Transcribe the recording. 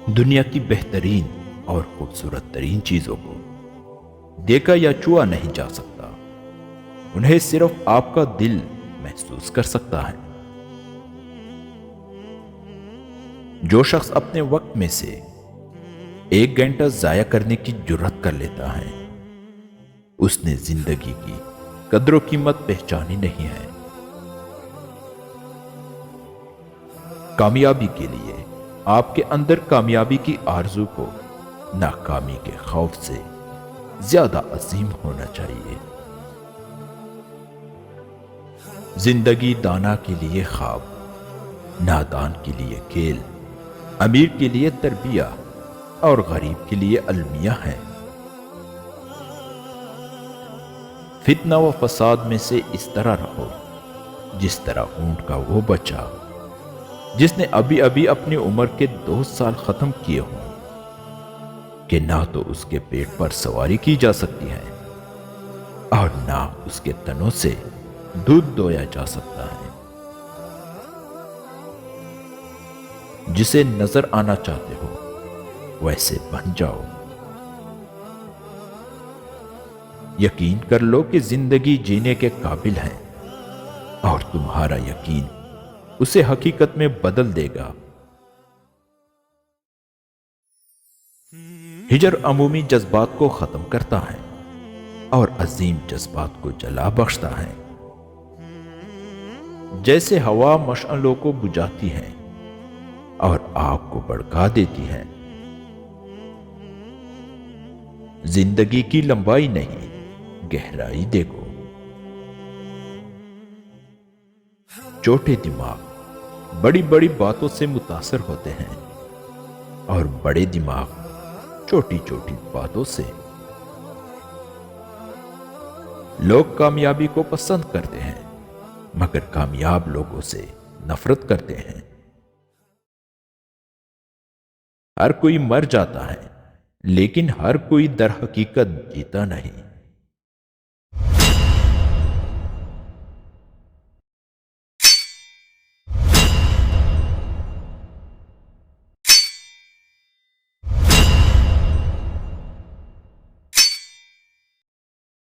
دنیا کی بہترین اور خوبصورت ترین چیزوں کو دیکھا یا چھوا نہیں جا سکتا، انہیں صرف آپ کا دل محسوس کر سکتا ہے۔ جو شخص اپنے وقت میں سے 1 گھنٹہ ضائع کرنے کی جرات کر لیتا ہے، اس نے زندگی کی قدر و قیمت پہچانی نہیں ہے۔ کامیابی کے لیے آپ کے اندر کامیابی کی آرزو کو ناکامی کے خوف سے زیادہ عظیم ہونا چاہیے۔ زندگی دانا کے لیے خواب، نادان کے لیے کھیل، امیر کے لیے تربیہ اور غریب کے لیے المیہ ہے۔ فتنہ و فساد میں سے اس طرح رہو جس طرح اونٹ کا وہ بچہ جس نے ابھی ابھی اپنی عمر کے 2 سال ختم کیے ہوں، کہ نہ تو اس کے پیٹ پر سواری کی جا سکتی ہے اور نہ اس کے تنوں سے دودھ دویا جا سکتا ہے۔ جسے نظر آنا چاہتے ہو ویسے بن جاؤ۔ یقین کر لو کہ زندگی جینے کے قابل ہے اور تمہارا یقین اسے حقیقت میں بدل دے گا۔ ہجر عمومی جذبات کو ختم کرتا ہے اور عظیم جذبات کو جلا بخشتا ہے۔ جیسے ہوا مشعلوں کو بجھاتی ہے اور آگ کو بھڑکا دیتی ہے، زندگی کی لمبائی نہیں گہرائی دیکھو۔ چھوٹے دماغ بڑی بڑی باتوں سے متاثر ہوتے ہیں اور بڑے دماغ چھوٹی چھوٹی باتوں سے۔ لوگ کامیابی کو پسند کرتے ہیں مگر کامیاب لوگوں سے نفرت کرتے ہیں۔ ہر کوئی مر جاتا ہے لیکن ہر کوئی در حقیقت جیتا نہیں۔